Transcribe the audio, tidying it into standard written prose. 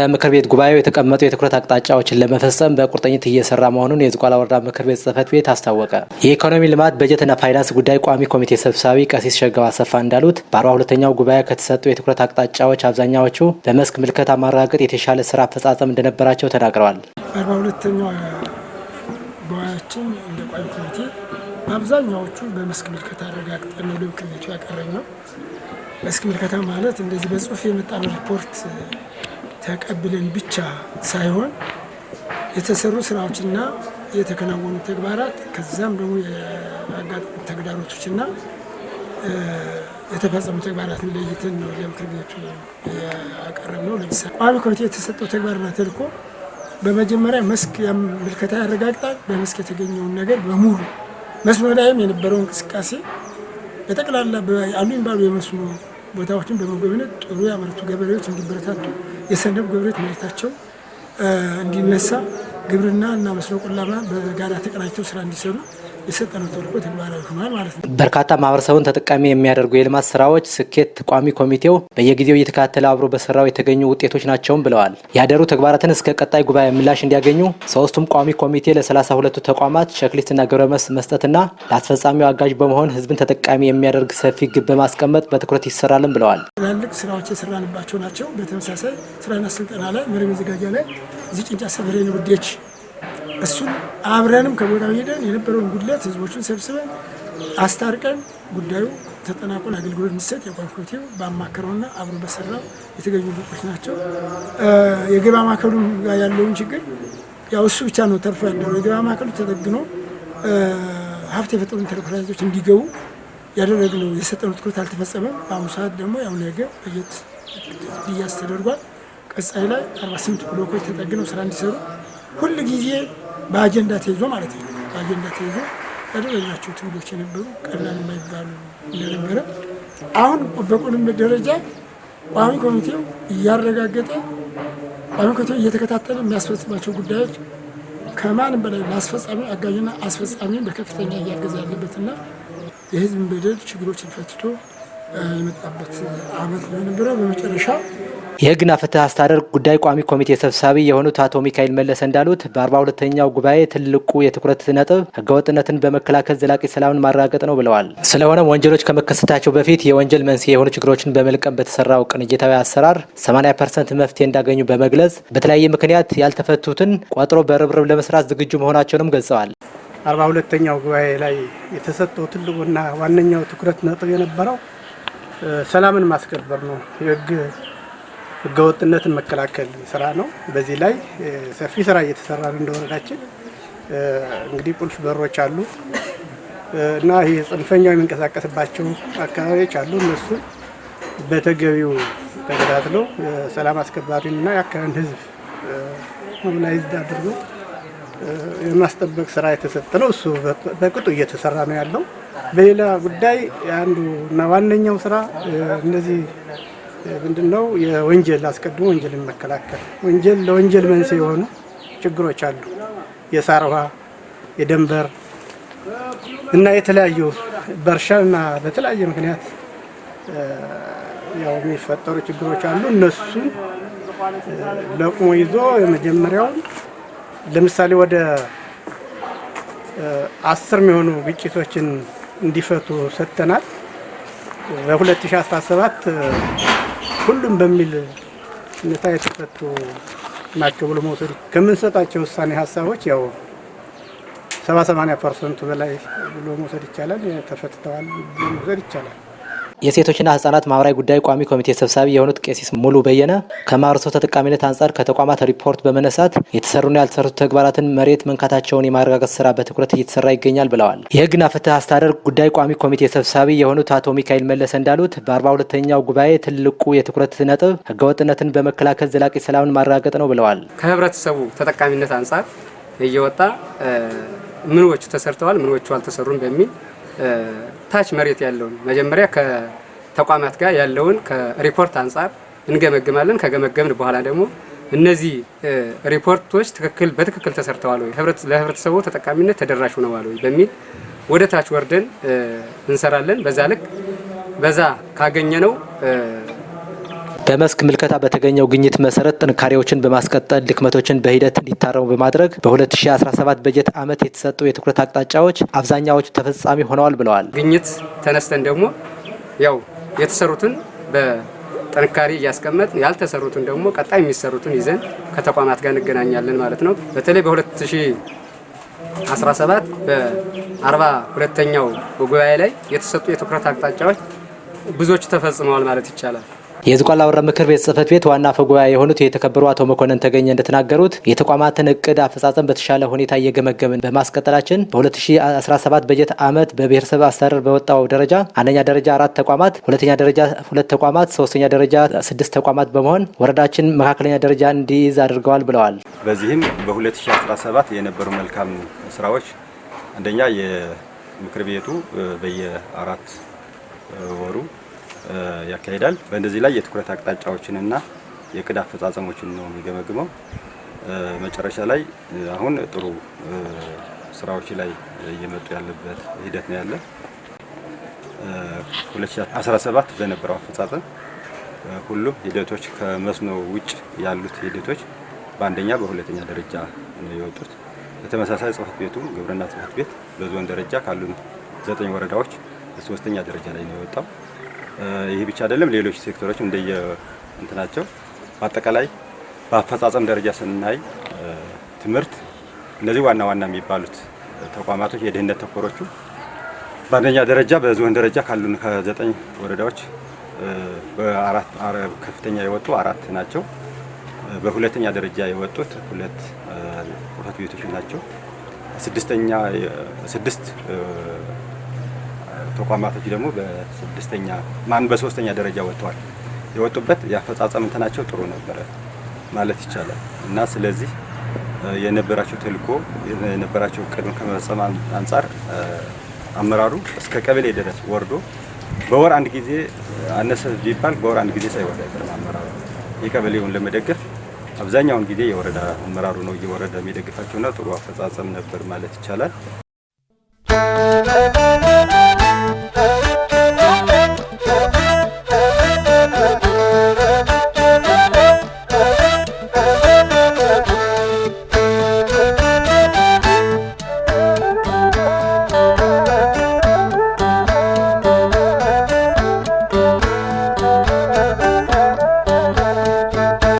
በምክር ቤት ጉባኤው የተቀመጡ የትኩረት አቅጣጫዎችን ለመፈጸም በቁርጠኝነት እየሰራ መሆኑን የዝቋላ ወረዳ ምክር ቤት ጽሕፈት ቤት አስታወቀ። የኢኮኖሚ ልማት በጀትና ፋይናንስ ጉዳይ ቋሚ ኮሚቴ ሰብሳቢ ቀሲስ ሸጋው አሰፋ እንዳሉት በ42ኛው ጉባኤ ከተሰጡ የትኩረት አቅጣጫዎች አብዛኛዎቹ በመስክ ምልከታ ማረጋገጥ የተሻለ ስራ አፈጻጸም እንደነበራቸው ተናግረዋል። 42ኛው ጉባኤያችን እንደ ቋሚ ኮሚቴ አብዛኛዎቹ በመስክ ምልከታ አረጋግጠን ነው ለምክር ቤቱ ያቀረብነው። መስክ ምልከታ ማለት እንደዚህ በጽሁፍ የመጣው ሪፖርት ተቀብለን ብቻ ሳይሆን የተሰሩ ስራዎችና የተከናወኑ ተግባራት ከዛም ደግሞ የአጋጣሚ ተግዳሮቶችና የተፈጸሙ ተግባራትን ለይተን ነው ለምክር ቤቱ ያቀረብነው። ለምሳሌ ቋሚ ኮሚቴ የተሰጠው ተግባርና ተልዕኮ በመጀመሪያ መስክ ምልከታ ያረጋግጣል። በመስክ የተገኘውን ነገር በሙሉ መስኖ ላይም የነበረው እንቅስቃሴ በጠቅላላ አሉ የሚባሉ የመስኖ ቦታዎችን በመጎብኘት ጥሩ ያመረቱ ገበሬዎች እንዲበረታቱ፣ የሰንደብ ገበሬዎች መሬታቸው እንዲነሳ፣ ግብርና እና መስኖ ቆላማ በጋራ ተቀናጅተው ስራ እንዲሰሩ የሰጠነው ተልዕኮ ተግባራዊ ሆኗል ማለት ነው። በርካታ ማህበረሰቡን ተጠቃሚ የሚያደርጉ የልማት ስራዎች ስኬት ቋሚ ኮሚቴው በየጊዜው እየተከታተለ አብሮ በስራው የተገኙ ውጤቶች ናቸውም ብለዋል። ያደሩ ተግባራትን እስከ ቀጣይ ጉባኤ ምላሽ እንዲያገኙ ሶስቱም ቋሚ ኮሚቴ ለ32ቱ ተቋማት ቼክሊስትና ግብረ መልስ መስጠትና ለአስፈጻሚው አጋዥ በመሆን ህዝብን ተጠቃሚ የሚያደርግ ሰፊ ግብ በማስቀመጥ በትኩረት ይሰራልን ብለዋል። ትላልቅ ስራዎች የሰራንባቸው ናቸው። በተመሳሳይ ስራና ስልጠና ላይ መሪ መዘጋጃ ላይ እዚህ ጭንጫ ሰፈሬ ነው ውዴች እሱን አብረንም ከቦታው ሄደን የነበረውን ጉድለት ህዝቦችን ሰብስበን አስታርቀን ጉዳዩ ተጠናቆን አገልግሎት እንዲሰጥ የቋሚ ኮሚቴው ባማከረውና አብሮ በሰራው የተገኙ ልቆች ናቸው። የገበያ ማዕከሉ ጋር ያለውን ችግር ያው እሱ ብቻ ነው ተርፎ ያለው። የገበያ ማዕከሉ ተጠግኖ ሀብት የፈጠሩ ኢንተርፕራይዞች እንዲገቡ ያደረግነው የሰጠነው ትኩረት አልተፈጸመም። በአሁኑ ሰዓት ደግሞ ያው ነገ በጀት ሊያዝ ተደርጓል። ቀጣይ ላይ 48 ብሎኮች ተጠግነው ስራ እንዲሰሩ ሁሉ ጊዜ በአጀንዳ ተይዞ ማለት ነው። በአጀንዳ ተይዞ ያደረግናቸው ትግሎች የነበሩ ቀላል የማይባሉ እንደነበረ አሁን በቁልም ደረጃ ቋሚ ኮሚቴው እያረጋገጠ ቋሚ ኮሚቴው እየተከታተለ የሚያስፈጽማቸው ጉዳዮች ከማንም በላይ ለአስፈጻሚ አጋዥና አስፈጻሚ በከፍተኛ እያገዘ ያለበትና የህዝብን በደል ችግሮችን ፈትቶ የመጣበት አመት ነው የነበረው። በመጨረሻ የህግና ፍትህ አስተዳደር ጉዳይ ቋሚ ኮሚቴ ሰብሳቢ የሆኑት አቶ ሚካኤል መለሰ እንዳሉት በ42ኛው ጉባኤ ትልቁ የትኩረት ነጥብ ህገወጥነትን በመከላከል ዘላቂ ሰላምን ማረጋገጥ ነው ብለዋል። ስለሆነም ወንጀሎች ከመከሰታቸው በፊት የወንጀል መንስኤ የሆኑ ችግሮችን በመልቀም በተሰራው ቅንጅታዊ አሰራር 80% መፍትሄ እንዳገኙ በመግለጽ በተለያየ ምክንያት ያልተፈቱትን ቆጥሮ በርብርብ ለመስራት ዝግጁ መሆናቸውንም ገልጸዋል። 42ኛው ጉባኤ ላይ የተሰጠው ትልቁና ዋነኛው ትኩረት ነጥብ የነበረው ሰላምን ማስከበር ነው። ህገወጥነትን መከላከል ስራ ነው። በዚህ ላይ ሰፊ ስራ እየተሰራ እንደወረዳችን እንግዲህ ቁልፍ በሮች አሉ እና ይህ ጽንፈኛው የሚንቀሳቀስባቸው አካባቢዎች አሉ። እነሱ በተገቢው ተከታትለው ሰላም አስከባሪና የአካባቢውን ህዝብ ሞቢላይዝ አድርጎ የማስጠበቅ ስራ የተሰጠው እሱ በቅጡ እየተሰራ ነው ያለው። በሌላ ጉዳይ አንዱ እና ዋነኛው ስራ እነዚህ ምንድነው የወንጀል አስቀድሞ ወንጀልን መከላከል። ወንጀል ለወንጀል መንስኤ የሆኑ ችግሮች አሉ። የሳር ውሃ፣ የደንበር እና የተለያዩ በእርሻና በተለያየ ምክንያት ያው የሚፈጠሩ ችግሮች አሉ። እነሱን ለቅሞ ይዞ የመጀመሪያውን ለምሳሌ ወደ 10 የሚሆኑ ግጭቶችን እንዲፈቱ ሰጥተናል። በ2017 ሁሉም በሚል ሁኔታ የተፈቱ ናቸው ብሎ መውሰድ ከምንሰጣቸው ውሳኔ ሀሳቦች ያው 70-80% በላይ ብሎ መውሰድ ይቻላል። ተፈትተዋል ብሎ መውሰድ ይቻላል። የሴቶችና ህጻናት ማህበራዊ ጉዳይ ቋሚ ኮሚቴ ሰብሳቢ የሆኑት ቄስ ሙሉ በየነ ከማህበረሰቡ ተጠቃሚነት አንጻር ከተቋማት ሪፖርት በመነሳት የተሰሩና ያልተሰሩ ተግባራትን መሬት መንካታቸውን የማረጋገጥ ስራ በትኩረት እየተሰራ ይገኛል ብለዋል። የህግና ፍትህ አስተዳደር ጉዳይ ቋሚ ኮሚቴ ሰብሳቢ የሆኑት አቶ ሚካኤል መለሰ እንዳሉት በ42ኛው ጉባኤ ትልቁ የትኩረት ነጥብ ህገወጥነትን በመከላከል ዘላቂ ሰላምን ማረጋገጥ ነው ብለዋል። ከህብረተሰቡ ተጠቃሚነት አንጻር እየወጣ ምንዎቹ ተሰርተዋል፣ ምንዎቹ አልተሰሩም በሚል ታች መሬት ያለውን መጀመሪያ ከተቋማት ጋር ያለውን ከሪፖርት አንጻር እንገመግማለን። ከገመገምን በኋላ ደግሞ እነዚህ ሪፖርቶች በትክክል ተሰርተዋል ወይ፣ ለህብረተሰቡ ተጠቃሚነት ተደራሽ ሆነዋል ወይ በሚል ወደ ታች ወርደን እንሰራለን። በዛ ልክ በዛ ካገኘነው በመስክ ምልከታ በተገኘው ግኝት መሰረት ጥንካሬዎችን በማስቀጠል ድክመቶችን በሂደት እንዲታረሙ በማድረግ በ2017 በጀት ዓመት የተሰጡ የትኩረት አቅጣጫዎች አብዛኛዎቹ ተፈጻሚ ሆነዋል ብለዋል። ግኝት ተነስተን ደግሞ ያው የተሰሩትን በጥንካሬ እያስቀመጥ ያልተሰሩትን ደግሞ ቀጣይ የሚሰሩትን ይዘን ከተቋማት ጋር እንገናኛለን ማለት ነው። በተለይ በ2017 በ42ኛው ጉባኤ ላይ የተሰጡ የትኩረት አቅጣጫዎች ብዙዎቹ ተፈጽመዋል ማለት ይቻላል። የዝቋላ ወረዳ ምክር ቤት ጽሕፈት ቤት ዋና አፈ ጉባኤ የሆኑት የተከበሩ አቶ መኮንን ተገኘ እንደተናገሩት የተቋማትን እቅድ አፈጻጸም በተሻለ ሁኔታ እየገመገምን በማስቀጠላችን በ2017 በጀት ዓመት በብሔረሰብ አስተዳደር በወጣው ደረጃ አንደኛ ደረጃ 4 ተቋማት፣ ሁለተኛ ደረጃ 2 ተቋማት፣ ሶስተኛ ደረጃ 6 ተቋማት በመሆን ወረዳችን መካከለኛ ደረጃ እንዲይዝ አድርገዋል ብለዋል። በዚህም በ2017 የነበሩ መልካም ስራዎች አንደኛ የምክር ቤቱ በየ4 ወሩ ያካሂዳል። በእንደዚህ ላይ የትኩረት አቅጣጫዎችንና የእቅድ አፈጻጸሞችን ነው የሚገመግመው። መጨረሻ ላይ አሁን ጥሩ ስራዎች ላይ እየመጡ ያለበት ሂደት ነው ያለ። 2017 በነበረው አፈጻጸም ሁሉም ሂደቶች ከመስኖ ውጭ ያሉት ሂደቶች በአንደኛ በሁለተኛ ደረጃ ነው የወጡት። በተመሳሳይ ጽሕፈት ቤቱ ግብርና ጽሕፈት ቤት በዞን ደረጃ ካሉን 9 ወረዳዎች በ3ኛ ደረጃ ላይ ነው የወጣው። ይህ ብቻ አይደለም፣ ሌሎች ሴክተሮች እንደየ እንትናቸው በአጠቃላይ በአፈጻጸም ደረጃ ስናይ ትምህርት፣ እነዚህ ዋና ዋና የሚባሉት ተቋማቶች የድህነት ተኮሮቹ በአንደኛ ደረጃ በዞን ደረጃ ካሉን ከ9 ወረዳዎች በ4 ከፍተኛ የወጡ 4 ናቸው። በሁለተኛ ደረጃ የወጡት 2 ጽሕፈት ቤቶች ናቸው። 6 ተቋማቶች ደግሞ በ3ኛ ደረጃ ወጥተዋል። የወጡበት የአፈጻጸም እንትናቸው ጥሩ ነበረ ማለት ይቻላል እና ስለዚህ የነበራቸው ተልዕኮ የነበራቸው ቅድመ ከመፈጸም አንጻር አመራሩ እስከ ቀበሌ ድረስ ወርዶ በወር አንድ ጊዜ አነሰ ቢባል በወር አንድ ጊዜ ሳይወርድ አይቀርም። አመራሩ የቀበሌውን ለመደገፍ አብዛኛውን ጊዜ የወረዳ አመራሩ ነው እየወረደ የሚደግፋቸውና ጥሩ አፈጻጸም ነበር ማለት ይቻላል።